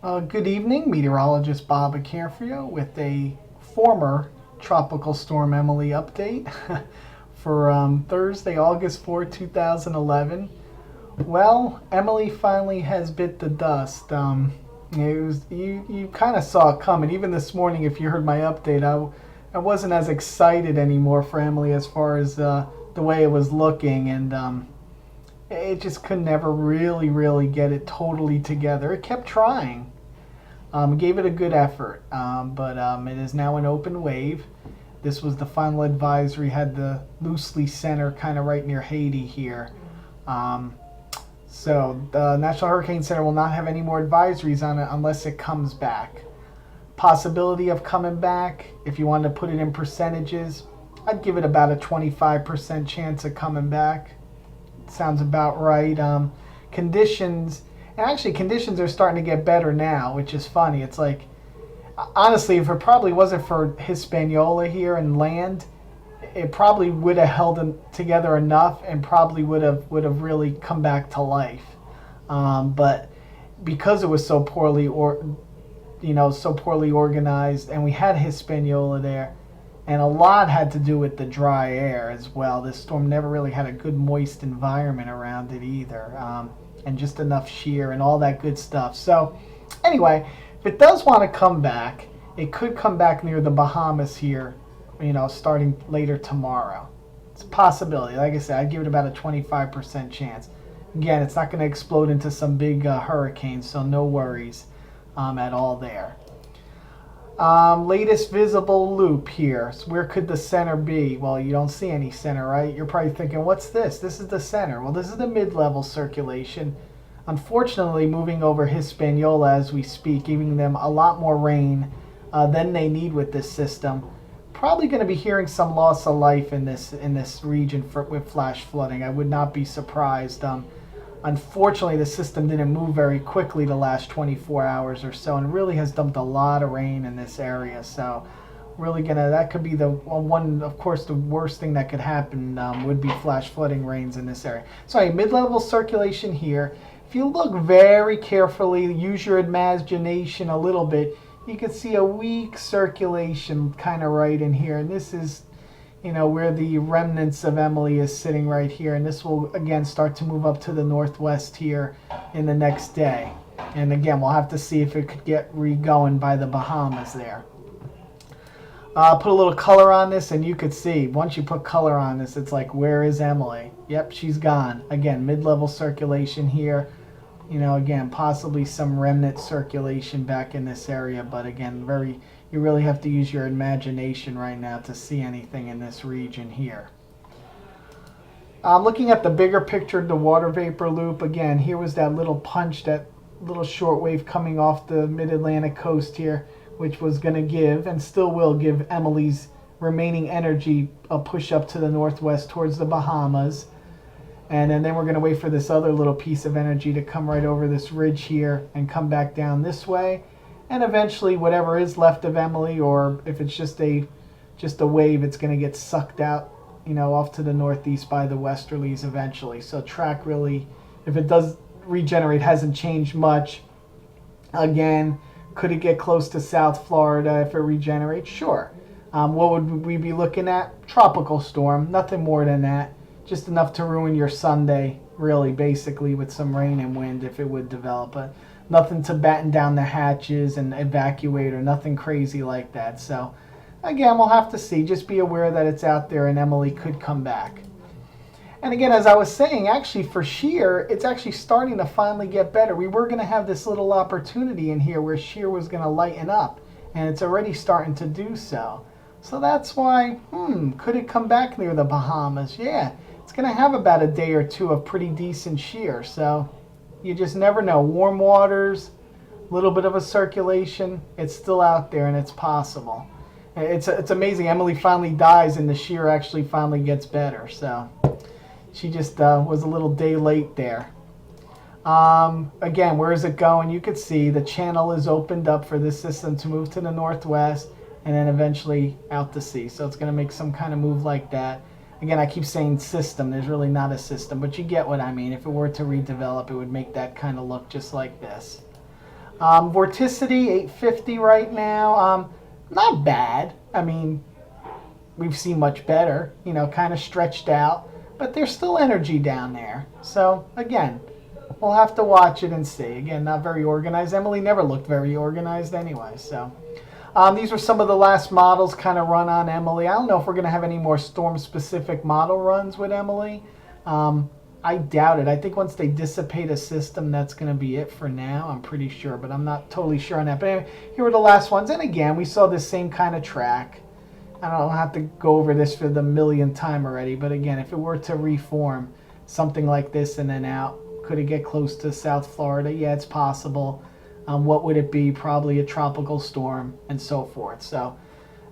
Good evening, meteorologist Bob here for you with a former Tropical Storm Emily update for Thursday, August 4th, 2011. Well, Emily finally has bit the dust. You kind of saw it coming. Even this morning, if you heard my update, I wasn't as excited anymore for Emily as far as the way it was looking, and it just could never really get it totally together. It kept trying. Gave it a good effort, but it is now an open wave. This was the final advisory, had the loosely center kind of right near Haiti here. So the National Hurricane Center will not have any more advisories on it unless it comes back. Possibility of coming back, if you wanted to put it in percentages, I'd give it about a 25% chance of coming back. Sounds about right. Conditions, and actually conditions are starting to get better now, which is funny. It's like, honestly, if it probably wasn't for Hispaniola here and land, it probably would have held them together enough and probably would have really come back to life. But because it was so poorly organized, and we had Hispaniola there, and a lot had to do with the dry air as well. This storm never really had a good moist environment around it either, and just enough shear and all that good stuff. So anyway, if it does want to come back, it could come back near the Bahamas here, starting later tomorrow. It's a possibility. Like I said, I'd give it about a 25% chance. Again, it's not going to explode into some big hurricane, so no worries at all there. Latest visible loop here. So where could the center be? Well, you don't see any center, right? You're probably thinking, what's this? This is the center. Well, this is the mid-level circulation. Unfortunately, moving over Hispaniola as we speak, giving them a lot more rain than they need with this system. Probably going to be hearing some loss of life in this region with flash flooding. I would not be surprised. Unfortunately, the system didn't move very quickly the last 24 hours or so, and really has dumped a lot of rain in this area. So, really that could be the one. Of course, the worst thing that could happen would be flash flooding rains in this area. So, a mid-level circulation here. If you look very carefully, use your imagination a little bit, you can see a weak circulation kind of right in here, and this is where the remnants of Emily is sitting right here, and this will again start to move up to the northwest here in the next day. And again, we'll have to see if it could get re-going by the Bahamas there. Put a little color on this, and you could see, once you put color on this, it's like, where is Emily? Yep, she's gone. Again, mid-level circulation here. Again, possibly some remnant circulation back in this area, but again, you really have to use your imagination right now to see anything in this region here. Looking at the bigger picture, the water vapor loop, again, here was that little punch, that little short wave coming off the mid-Atlantic coast here, which was going to give, and still will give, Emily's remaining energy a push up to the northwest towards the Bahamas. And then we're going to wait for this other little piece of energy to come right over this ridge here and come back down this way. And eventually, whatever is left of Emily, or if it's just a wave, it's going to get sucked out, off to the northeast by the westerlies eventually. So track really, if it does regenerate, hasn't changed much. Again, could it get close to South Florida if it regenerates? Sure. What would we be looking at? Tropical storm, nothing more than that. Just enough to ruin your Sunday, really, basically, with some rain and wind if it would develop. But nothing to batten down the hatches and evacuate, or nothing crazy like that. So, again, we'll have to see. Just be aware that it's out there and Emily could come back. And again, as I was saying, actually for shear, it's actually starting to finally get better. We were going to have this little opportunity in here where shear was going to lighten up, and it's already starting to do so. So that's why, could it come back near the Bahamas? Yeah, it's going to have about a day or two of pretty decent shear. So you just never know. Warm waters, a little bit of a circulation, it's still out there and it's possible. It's amazing. Emily finally dies and the shear actually finally gets better. So she just was a little day late there. Again, where is it going? You could see the channel is opened up for this system to move to the northwest and then eventually out to sea. So it's going to make some kind of move like that. Again, I keep saying system. There's really not a system, but you get what I mean. If it were to redevelop, it would make that kind of look just like this. Vorticity 850 right now. Not bad. I mean, we've seen much better. You know, kind of stretched out, but there's still energy down there. So again, we'll have to watch it and see. Again, not very organized. Emily never looked very organized anyway. So these were some of the last models kind of run on Emily. I don't know if we're going to have any more storm-specific model runs with Emily. I doubt it. I think once they dissipate a system, that's going to be it for now. I'm pretty sure, but I'm not totally sure on that. But anyway, here were the last ones. And again, we saw the same kind of track. I don't have to go over this for the millionth time already. But again, if it were to reform something like this and then out, could it get close to South Florida? Yeah, it's possible. What would it be? Probably a tropical storm and so forth. So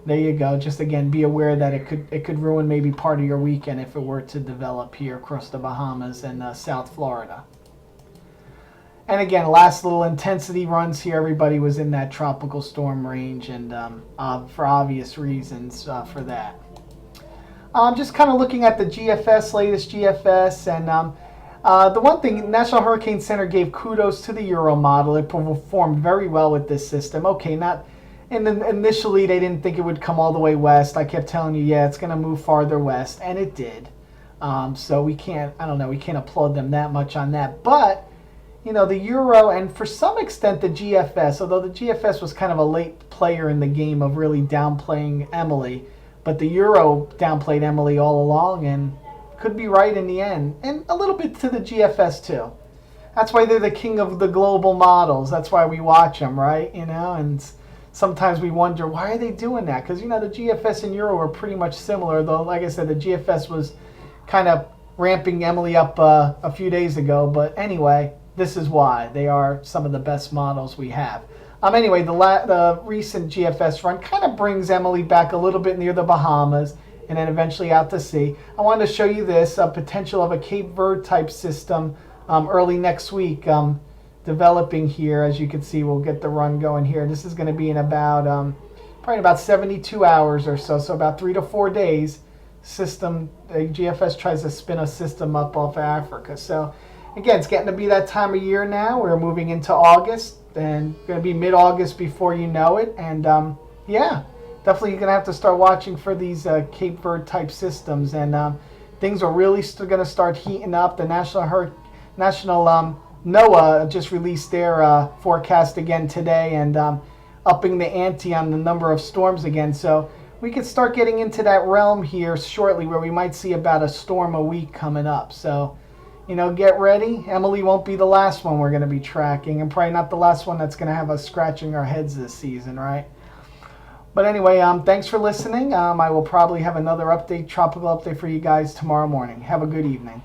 there you go. Just again, be aware that it could ruin maybe part of your weekend if it were to develop here across the Bahamas and South Florida. And again, last little intensity runs here. Everybody was in that tropical storm range, and for obvious reasons for that. Just kind of looking at the GFS, latest GFS, and the one thing, National Hurricane Center gave kudos to the Euro model. It performed very well with this system. Okay, not. And then initially they didn't think it would come all the way west. I kept telling you, yeah, it's going to move farther west, and it did. So we can't, I don't know, we can't applaud them that much on that. But, you know, the Euro and for some extent the GFS, although the GFS was kind of a late player in the game of really downplaying Emily, but the Euro downplayed Emily all along and could be right in the end. And a little bit to the GFS too. That's why they're the king of the global models. That's why we watch them, right? You know, and sometimes we wonder, why are they doing that? Because, you know, the GFS and Euro are pretty much similar, though, like I said, the GFS was kind of ramping Emily up a few days ago. But anyway, this is why. They are some of the best models we have. Anyway, the recent GFS run kind of brings Emily back a little bit near the Bahamas and then eventually out to sea. I wanted to show you this, potential of a Cape Verde type system early next week. Developing here, as you can see. We'll get the run going here. This is going to be in about probably about 72 hours or so, so about 3 to 4 days. GFS tries to spin a system up off Africa. So again, it's getting to be that time of year now. We're moving into August and going to be mid-August before you know it. And yeah, definitely going to have to start watching for these Cape Verde type systems. And things are really going to start heating up. The National NOAA just released their forecast again today, and upping the ante on the number of storms again. So we could start getting into that realm here shortly where we might see about a storm a week coming up. So, you know, get ready. Emily won't be the last one we're going to be tracking, and probably not the last one that's going to have us scratching our heads this season, right? But anyway, thanks for listening. I will probably have another tropical update for you guys tomorrow morning. Have a good evening.